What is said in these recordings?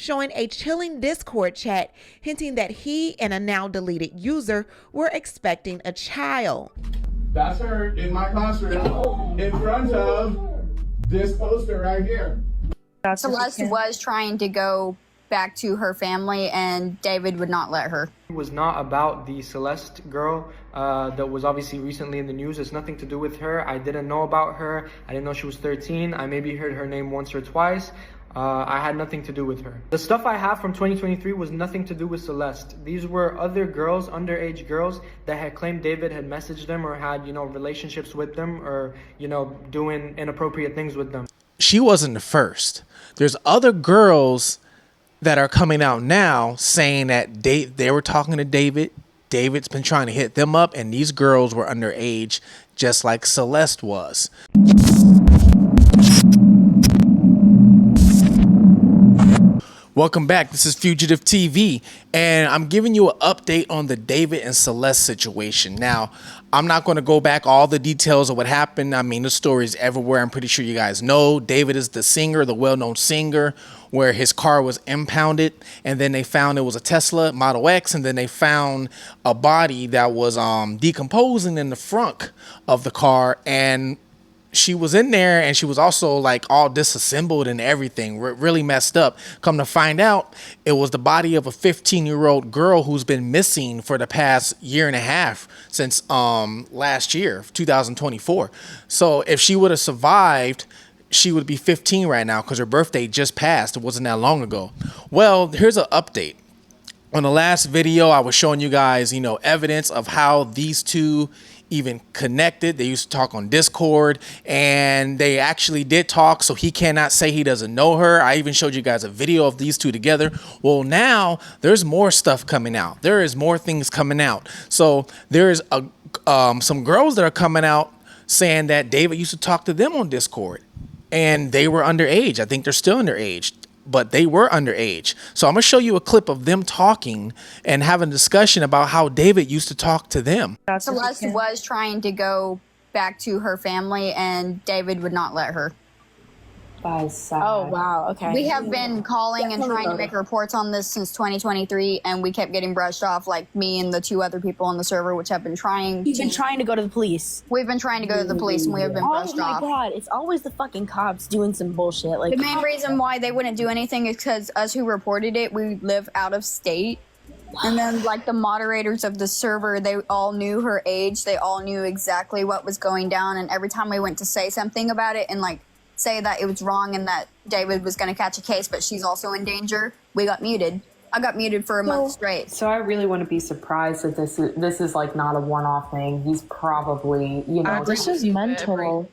showing a chilling Discord chat hinting that he and a now deleted user were expecting a child. That's her in my classroom in front of this poster right here. Celeste was trying to go back to her family and David would not let her. It was not about the Celeste girl that was obviously recently in the news. It's nothing to do with her. I didn't know about her. I didn't know she was 13. I maybe heard her name once or twice. I had nothing to do with her. The stuff I have from 2023 was nothing to do with Celeste. These were other girls, underage girls, that had claimed David had messaged them or had, relationships with them or, doing inappropriate things with them. She wasn't the first. There's other girls that are coming out now saying that they were talking to David. David's been trying to hit them up, and these girls were underage, just like Celeste was. Welcome back. This is Fugitive TV, and I'm giving you an update on the David and Celeste situation. Now, I'm not going to go back all the details of what happened. I mean, the story's everywhere. I'm pretty sure you guys know. David is the singer, the well-known singer, where his car was impounded, and then they found it was a Tesla Model X, and then they found a body that was decomposing in the front of the car, and she was in there, and she was also like all disassembled and everything, really messed up. Come to find out, it was the body of a 15-year-old girl who's been missing for the past year and a half since last year, 2024. So if she would have survived, she would be 15 right now because her birthday just passed. It wasn't that long ago. Well, here's an update. On the last video, I was showing you guys, evidence of how these two even connected. They used to talk on Discord, and they actually did talk, so he cannot say he doesn't know her. I even showed you guys a video of these two together. Well, now there's more stuff coming out. There is more things coming out. So there's some girls that are coming out saying that David used to talk to them on Discord, and they were underage. I think they're still underage, but they were underage. So I'm gonna show you a clip of them talking and having a discussion about how David used to talk to them. Celeste was trying to go back to her family and David would not let her. Oh, wow. Okay. We have been calling and trying to make reports on this since 2023, and we kept getting brushed off, like me and the two other people on the server, which have been trying. You've been trying to go to the police. We've been trying to go to the police, and we have been brushed off. Oh my god, it's always the fucking cops doing some bullshit. Like, the main reason why they wouldn't do anything is because us who reported it, we live out of state. And then, like, the moderators of the server, they all knew her age. They all knew exactly what was going down. And every time we went to say something about it and, like, say that it was wrong and that David was going to catch a case, but she's also in danger, we got muted. I got muted for a month straight. So I really want to be surprised that this is like not a one-off thing. He's probably, this is mental.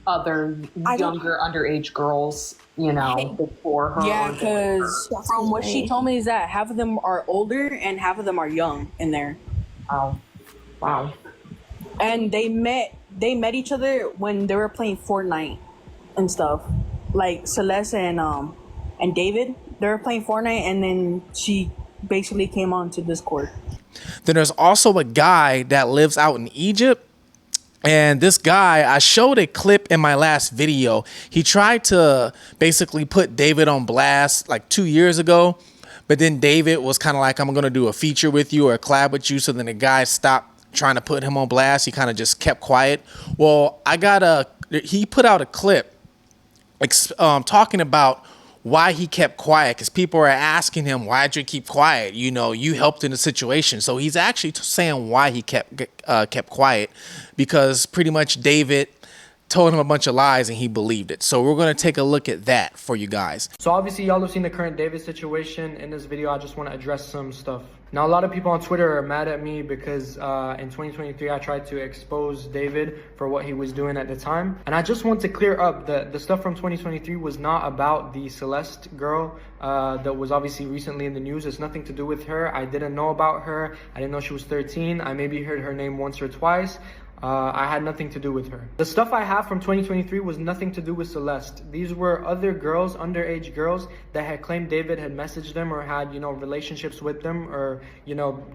Other younger underage girls, before her. Yeah, because from what she told me is that half of them are older and half of them are young in there. Wow. And they met each other when they were playing Fortnite and stuff. Like Celeste and David, they were playing Fortnite, and then she basically came on to Discord. Then there's also a guy that lives out in Egypt. And this guy, I showed a clip in my last video. He tried to basically put David on blast like 2 years ago. But then David was kind of like, I'm going to do a feature with you or a collab with you. So then the guy stopped trying to put him on blast. He kind of just kept quiet. Well, he put out a clip talking about why he kept quiet, because people are asking him, why'd you keep quiet? You helped in the situation. So he's actually saying why he kept quiet, because pretty much David told him a bunch of lies and he believed it. So we're going to take a look at that for you guys. So obviously y'all have seen the current David situation. In this video, I just want to address some stuff. Now, a lot of people on Twitter are mad at me because in 2023, I tried to expose David for what he was doing at the time. And I just want to clear up that the stuff from 2023 was not about the Celeste girl that was obviously recently in the news. It's nothing to do with her. I didn't know about her. I didn't know she was 13. I maybe heard her name once or twice. I had nothing to do with her. The stuff I have from 2023 was nothing to do with Celeste. These were other girls, underage girls, that had claimed David had messaged them or had, relationships with them or,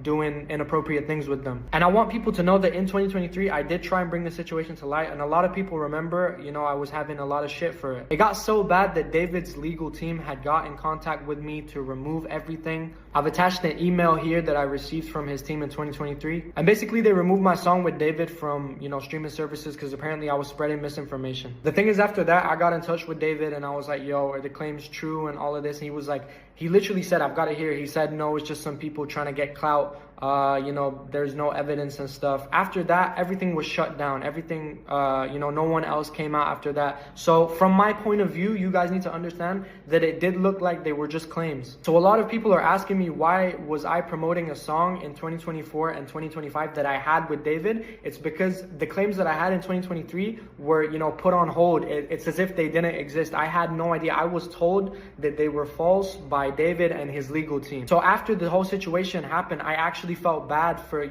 doing inappropriate things with them. And I want people to know that in 2023, I did try and bring the situation to light. And a lot of people remember, I was having a lot of shit for it. It got so bad that David's legal team had got in contact with me to remove everything. I've attached an email here that I received from his team in 2023. And basically they removed my song with David from, streaming services because apparently I was spreading misinformation. The thing is, after that, I got in touch with David and I was like, yo, are the claims true and all of this? And he was like, he literally said, I've got it here. He said, no, it's just some people trying to get clout. There's no evidence and stuff. After that, everything was shut down. Everything, no one else came out after that. So from my point of view, you guys need to understand that it did look like they were just claims. So a lot of people are asking me, why was I promoting a song in 2024 and 2025 that I had with David? It's because the claims that I had in 2023 were, put on hold. It's as if they didn't exist. I had no idea. I was told that they were false by David and his legal team. So after the whole situation happened, I actually felt bad for,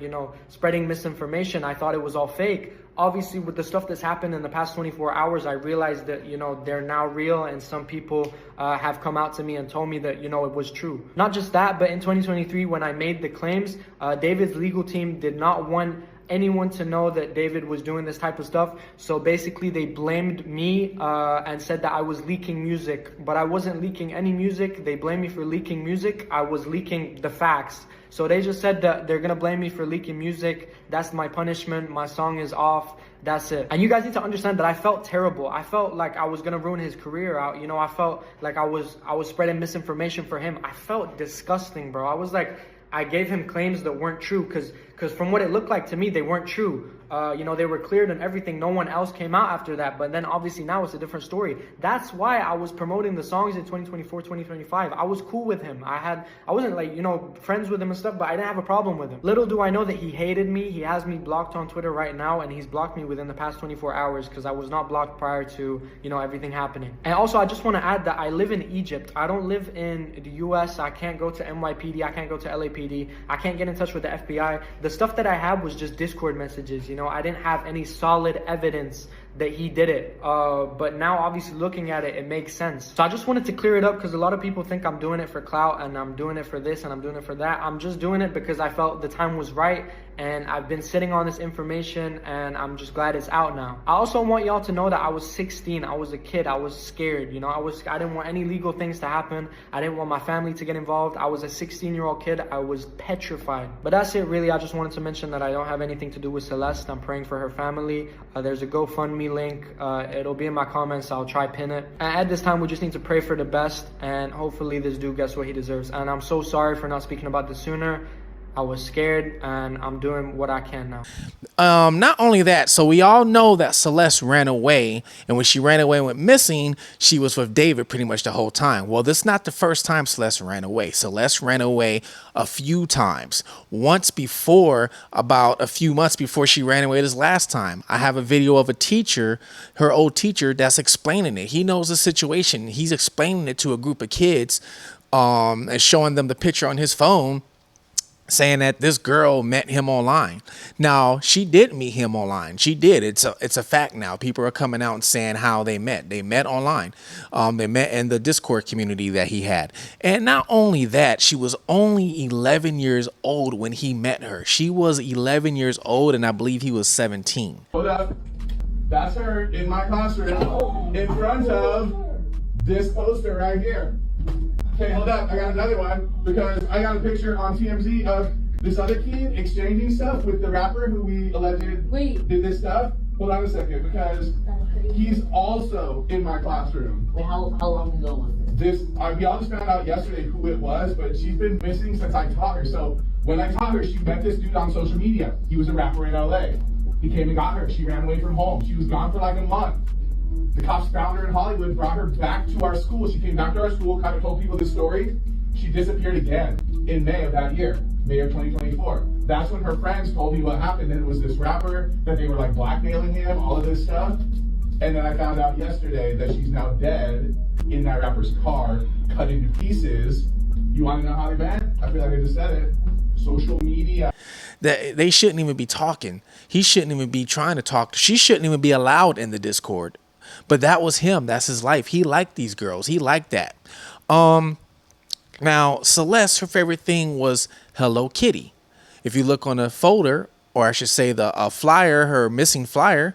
spreading misinformation. I thought it was all fake. Obviously, with the stuff that's happened in the past 24 hours, I realized that, they're now real, and some people have come out to me and told me that, it was true. Not just that, but in 2023, when I made the claims, David's legal team did not want anyone to know that David was doing this type of stuff. So basically they blamed me and said that I was leaking music, but I wasn't leaking any music. They blamed me for leaking music. I was leaking the facts. So they just said that they're gonna blame me for leaking music. That's my punishment. My song is off. That's it. And you guys need to understand that I felt terrible. I felt like I was gonna ruin his career out. I felt like I was spreading misinformation for him. I felt disgusting, bro. I was like, I gave him claims that weren't true because from what it looked like to me, they weren't true. They were cleared and everything. No one else came out after that. But then obviously now it's a different story. That's why I was promoting the songs in 2024, 2025. I was cool with him. I wasn't like, friends with him and stuff, but I didn't have a problem with him. Little do I know that he hated me. He has me blocked on Twitter right now, and he's blocked me within the past 24 hours because I was not blocked prior to, everything happening. And also, I just want to add that I live in Egypt. I don't live in the US. I can't go to NYPD. I can't go to LAPD. I can't get in touch with the FBI. The stuff that I had was just Discord messages. I didn't have any solid evidence that he did it. But now obviously looking at it, it makes sense. So I just wanted to clear it up because a lot of people think I'm doing it for clout and I'm doing it for this and I'm doing it for that. I'm just doing it because I felt the time was right, and I've been sitting on this information and I'm just glad it's out now. I also want y'all to know that I was 16. I was a kid. I was scared. I didn't want any legal things to happen. I didn't want my family to get involved. I was a 16-year-old kid. I was petrified. But that's it really. I just wanted to mention that I don't have anything to do with Celeste. I'm praying for her family. There's a GoFundMe link. It'll be in my comments. I'll try pin it. And at this time, we just need to pray for the best, and hopefully this dude gets what he deserves. And I'm so sorry for not speaking about this sooner. I was scared, and I'm doing what I can now. Not only that, so we all know that Celeste ran away, and when she ran away and went missing, she was with David pretty much the whole time. Well, this is not the first time Celeste ran away. Celeste ran away a few times. Once before, about a few months before she ran away this last time. I have a video of a teacher, her old teacher, that's explaining it. He knows the situation. He's explaining it to a group of kids, and showing them the picture on his phone, saying that this girl met him online. Now, she did meet him online. She did. It's a fact now. People are coming out and saying how they met. They met online. They met in the Discord community that he had. And not only that, she was only 11 years old when he met her. She was 11 years old, and I believe he was 17. Hold up. That's her in my classroom in front of this poster right here. Okay, hold up, I got another one because I got a picture on TMZ of this other kid exchanging stuff with the rapper who we alleged did this stuff. Hold on a second, because he's also in my classroom. Wait, how long ago was this? We all just found out yesterday who it was, but she's been missing since I taught her. So when I taught her, she met this dude on social media. He was a rapper in LA. He came and got her. She ran away from home. She was gone for like a month. The cops found her in Hollywood, brought her back to our school. She came back to our school, kind of told people this story. She disappeared again in May of that year, May of 2024. That's when her friends told me what happened. And it was this rapper, that they were like blackmailing him, all of this stuff. And then I found out yesterday that she's now dead in that rapper's car, cut into pieces. You want to know how they met? I feel like I just said it. social media. That they shouldn't even be talking. He shouldn't even be trying to talk. She shouldn't even be allowed in the Discord. But that was him. That's his life. He liked these girls. He liked that. Now, Celeste, her favorite thing was Hello Kitty. If you look on the folder, or I should say the flyer, her missing flyer,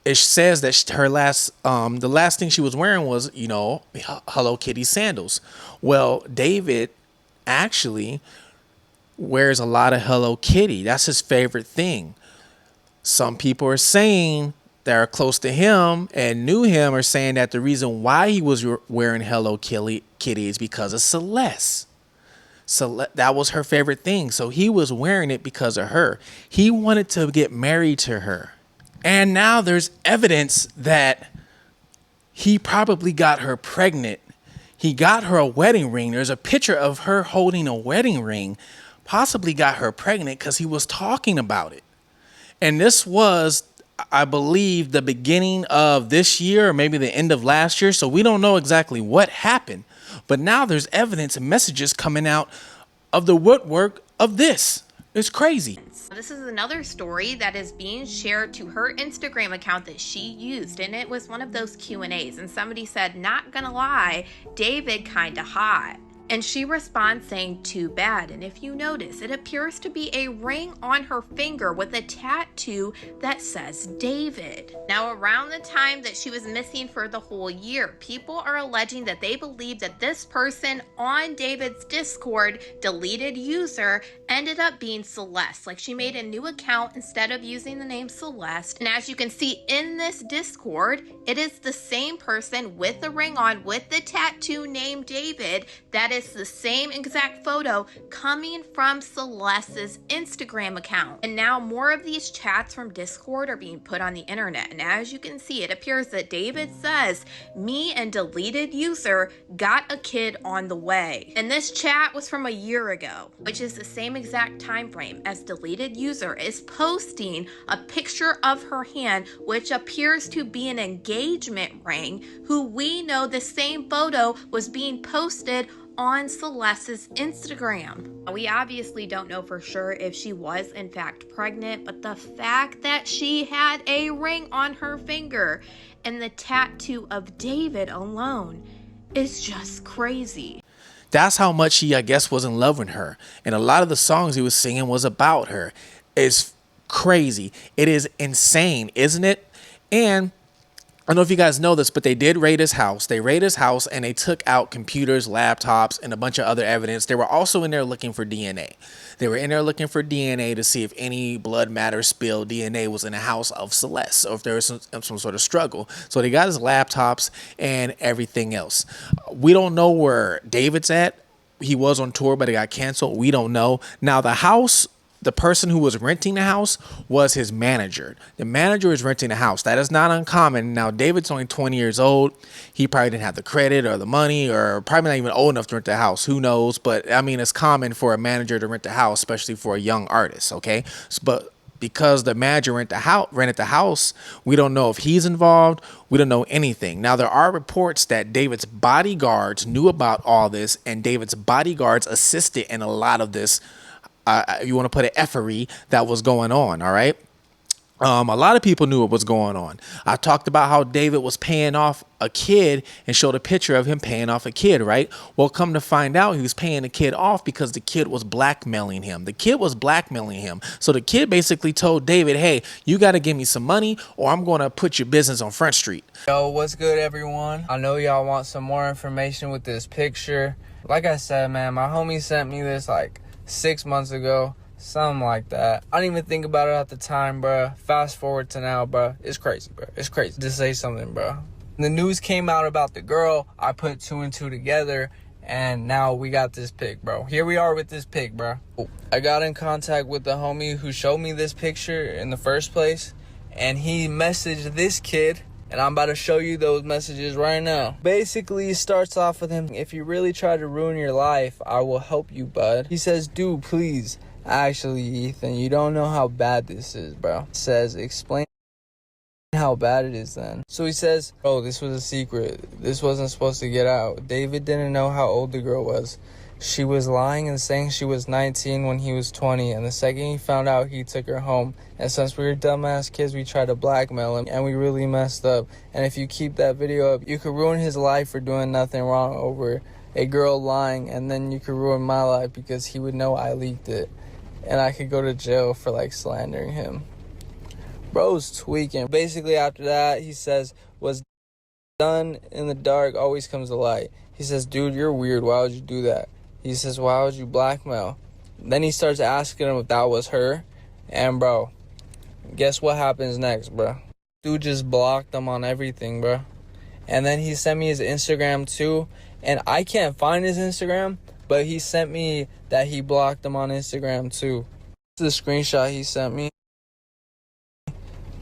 it says that her the last thing she was wearing was, you know, Hello Kitty sandals. Well, David actually wears a lot of Hello Kitty. That's his favorite thing. Some people are saying that are close to him and knew him are saying that the reason why he was wearing Hello Kitty is because of Celeste. That was her favorite thing. So he was wearing it because of her. He wanted to get married to her. And now there's evidence that he probably got her pregnant. He got her a wedding ring. There's a picture of her holding a wedding ring, possibly got her pregnant because he was talking about it. And this was, I believe, the beginning of this year or maybe the end of last year. So we don't know exactly what happened. But now there's evidence and messages coming out of the woodwork of this. It's crazy. This is another story that is being shared to her Instagram account that she used, and it was one of those Q&As, and somebody said, not gonna lie, David kinda hot. And she responds saying, too bad. And if you notice, it appears to be a ring on her finger with a tattoo that says David. Now, around the time that she was missing for the whole year, people are alleging that they believe that this person on David's Discord, deleted user, ended up being Celeste. Like, she made a new account instead of using the name Celeste. And as you can see in this Discord, it is the same person with the ring on, with the tattoo named David. That is the same exact photo coming from Celeste's Instagram account. And now more of these chats from Discord are being put on the internet. And as you can see, it appears that David says, me and deleted user got a kid on the way. And this chat was from a year ago, which is the same exact time frame as deleted user is posting a picture of her hand, which appears to be an engagement ring, who we know the same photo was being posted on Celeste's Instagram. We obviously don't know for sure if she was in fact pregnant, but the fact that she had a ring on her finger and the tattoo of David alone is just crazy. That's how much he, I guess, was in love with her. And a lot of the songs he was singing was about her. It's crazy. It is insane, isn't it? And I don't know if you guys know this, but they did raid his house. They raided his house and they took out computers, laptops, and a bunch of other evidence. They were also in there looking for DNA. They were in there looking for DNA to see if any blood matter spilled DNA was in the house of Celeste, or if there was some sort of struggle. So they got his laptops and everything else. We don't know where David's at. He was on tour, but it got canceled. We don't know. Now, the house, the person who was renting the house was his manager. The manager is renting the house. That is not uncommon. Now, David's only 20 years old. He probably didn't have the credit or the money, or probably not even old enough to rent the house. Who knows? But I mean, it's common for a manager to rent the house, especially for a young artist. Okay. But because the manager rented the house, we don't know if he's involved. We don't know anything. Now, there are reports that David's bodyguards knew about all this, and David's bodyguards assisted in a lot of this. You want to put an effery that was going on, all right? A lot of people knew what was going on. I talked about how David was paying off a kid and showed a picture of him paying off a kid, right? Well, come to find out, he was paying the kid off because the kid was blackmailing him. The kid was blackmailing him. So the kid basically told David, hey, you got to give me some money or I'm going to put your business on Front Street. Yo, what's good, everyone? I know y'all want some more information with this picture. Like I said, man, my homie sent me this like 6 months ago, something like that. I didn't even think about it at the time, bro. Fast forward to now, bro. It's crazy, bro. It's crazy. To say something, bro. The news came out about the girl. I put 2 and 2 together, and now we got this pic, bro. Here we are with this pic, bro. I got in contact with the homie who showed me this picture in the first place, and he messaged this kid. And I'm about to show you those messages right now. Basically, it starts off with him, if you really try to ruin your life, I will help you, bud. He says, dude, please. Actually, Ethan, you don't know how bad this is, bro. Says, explain how bad it is then. So he says, oh, this was a secret. This wasn't supposed to get out. David didn't know how old the girl was. She was lying and saying she was 19 when he was 20, and the second he found out, he took her home. And since we were dumbass kids, we tried to blackmail him, and we really messed up. And if you keep that video up, you could ruin his life for doing nothing wrong over a girl lying, and then you could ruin my life because he would know I leaked it, and I could go to jail for like slandering him. Bro's tweaking. Basically after that, he says, what's done in the dark always comes to light. He says, dude, you're weird. Why would you do that? He says, why would you blackmail? Then he starts asking him if that was her. And bro, guess what happens next, bro? Dude just blocked him on everything, bro. And then he sent me his Instagram too. And I can't find his Instagram, but he sent me that he blocked him on Instagram too. This is the screenshot he sent me.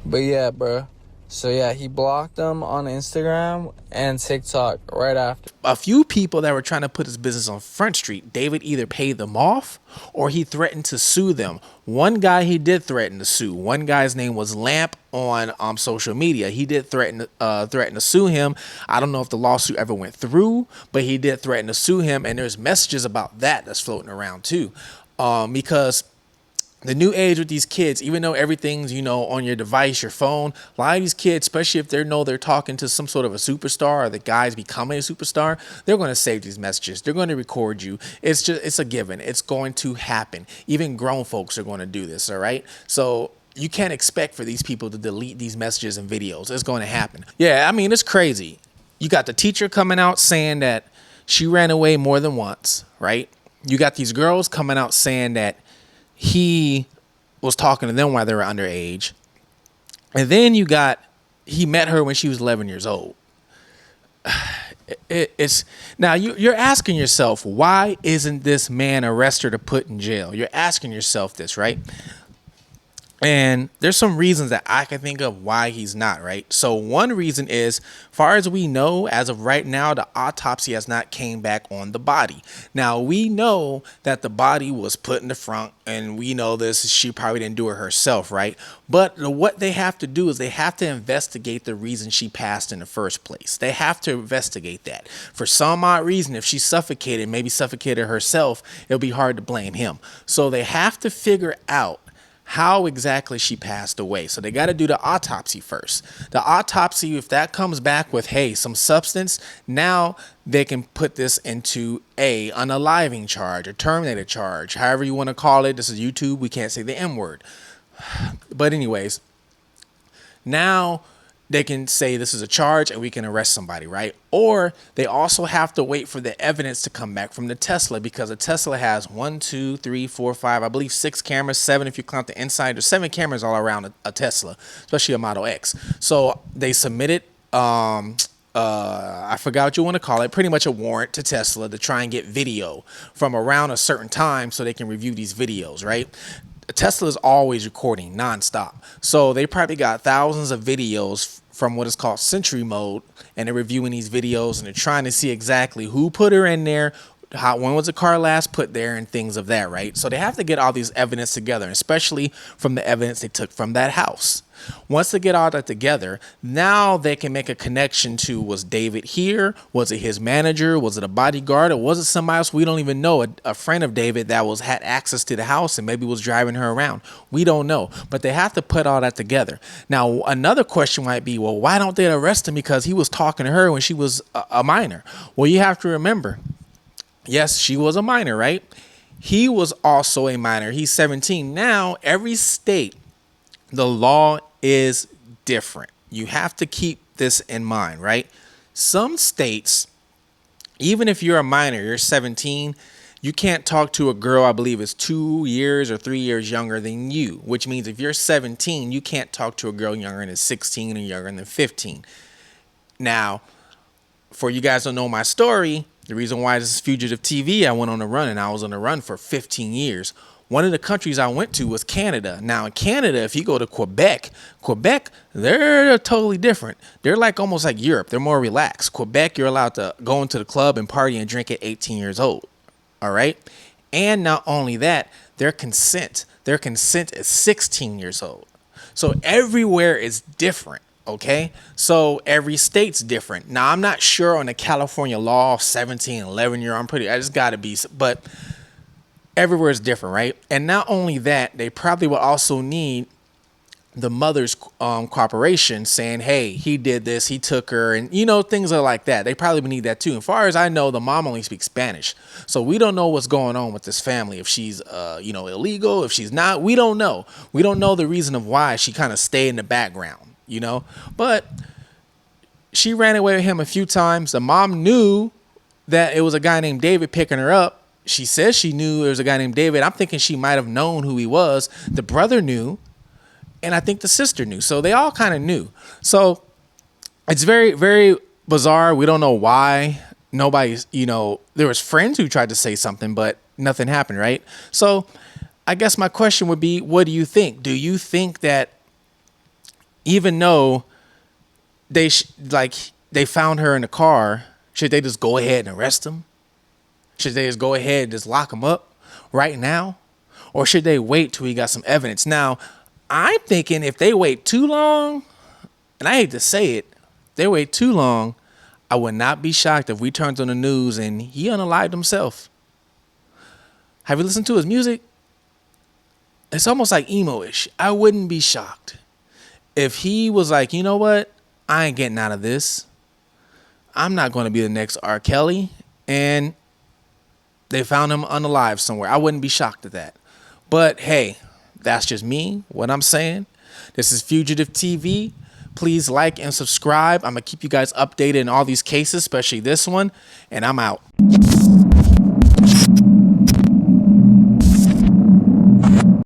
But yeah, bro. So yeah, he blocked them on Instagram and TikTok right after. A few people that were trying to put his business on Front Street, David either paid them off or he threatened to sue them. One guy he did threaten to sue. One guy's name was Lamp on social media. He did threaten to sue him. I don't know if the lawsuit ever went through, but he did threaten to sue him. And there's messages about that's floating around too, because the new age with these kids, even though everything's, on your device, your phone, a lot of these kids, especially if they're talking to some sort of a superstar or the guy's becoming a superstar, they're going to save these messages. They're going to record you. It's a given. It's going to happen. Even grown folks are going to do this. All right. So you can't expect for these people to delete these messages and videos. It's going to happen. Yeah. I mean, it's crazy. You got the teacher coming out saying that she ran away more than once. Right. You got these girls coming out saying that he was talking to them while they were underage. And then he met her when she was 11 years old. It's now you're asking yourself, why isn't this man arrested or put in jail? You're asking yourself this, right? And there's some reasons that I can think of why he's not, right? So one reason is, far as we know, as of right now, the autopsy has not came back on the body. Now, we know that the body was put in the front, and we know this, she probably didn't do it herself, right? But what they have to do is they have to investigate the reason she passed in the first place. They have to investigate that. For some odd reason, if she suffocated, maybe suffocated herself, it'll be hard to blame him. So they have to figure out how exactly she passed away. So they got to do the autopsy first. The autopsy, if that comes back with, hey, some substance, now they can put this into an unaliving charge, a terminated charge, however you want to call it. This is YouTube. We can't say the M word. But anyways, now they can say this is a charge and we can arrest somebody, right? Or they also have to wait for the evidence to come back from the Tesla, because a Tesla has 1, 2, 3, 4, 5, I believe 6 cameras, 7 if you count the inside. There's 7 cameras all around a Tesla, especially a Model X. So they submitted, I forgot what you want to call it, pretty much a warrant to Tesla to try and get video from around a certain time so they can review these videos, right? Tesla is always recording nonstop. So they probably got thousands of videos from what is called Sentry Mode, and they're reviewing these videos and they're trying to see exactly who put her in there, when was the car last put there, and things of that, right? So they have to get all these evidence together, especially from the evidence they took from that house. Once they get all that together, now they can make a connection to, was David here? Was it his manager? Was it a bodyguard? Or was it somebody else we don't even know? A friend of David that had access to the house and maybe was driving her around. We don't know. But they have to put all that together. Now, another question might be, well, why don't they arrest him because he was talking to her when she was a minor? Well, you have to remember, yes, she was a minor, right? He was also a minor. He's 17. Now, every state, the law is different. You have to keep this in mind, right? Some states, even if you're a minor, you're 17, you can't talk to a girl, I believe it's 2 years or 3 years younger than you, which means if you're 17, you can't talk to a girl younger than 16 or younger than 15. Now, for you guys who don't know my story, the reason why this is Fugitive TV, I went on a run, and I was on a run for 15 years. One of the countries I went to was Canada. Now in Canada, if you go to Quebec, they're totally different. They're almost like Europe. They're more relaxed. Quebec, you're allowed to go into the club and party and drink at 18 years old. All right. And not only that, their consent is 16 years old. So everywhere is different. Okay, so every state's different. Now, I'm not sure on the California law, 17, 11 year. I just gotta be, but everywhere is different, right? And not only that, they probably will also need the mother's cooperation, saying, hey, he did this, he took her, and things are like that. They probably would need that too. As far as I know, the mom only speaks Spanish, so we don't know what's going on with this family. If she's illegal, if she's not, we don't know. We don't know the reason of why she kind of stayed in the background, but she ran away with him a few times. The mom knew that it was a guy named David picking her up. She says she knew there was a guy named David. I'm thinking she might have known who he was. The brother knew, and I think the sister knew. So they all kind of knew. So it's very, very bizarre. We don't know why. Nobody's, there was friends who tried to say something, but nothing happened, right? So I guess my question would be, what do you think? Do you think that even though they found her in the car, should they just go ahead and arrest him? Should they just go ahead and just lock him up right now? Or should they wait till he got some evidence? Now, I'm thinking if they wait too long, and I hate to say it, if they wait too long, I would not be shocked if we turned on the news and he unalived himself. Have you listened to his music? It's almost like emo-ish. I wouldn't be shocked if he was like, you know what? I ain't getting out of this. I'm not going to be the next R. Kelly. And they found him unalive somewhere. I wouldn't be shocked at that. But hey, that's just me, what I'm saying. This is Fugitive TV. Please like and subscribe. I'm going to keep you guys updated in all these cases, especially this one. And I'm out.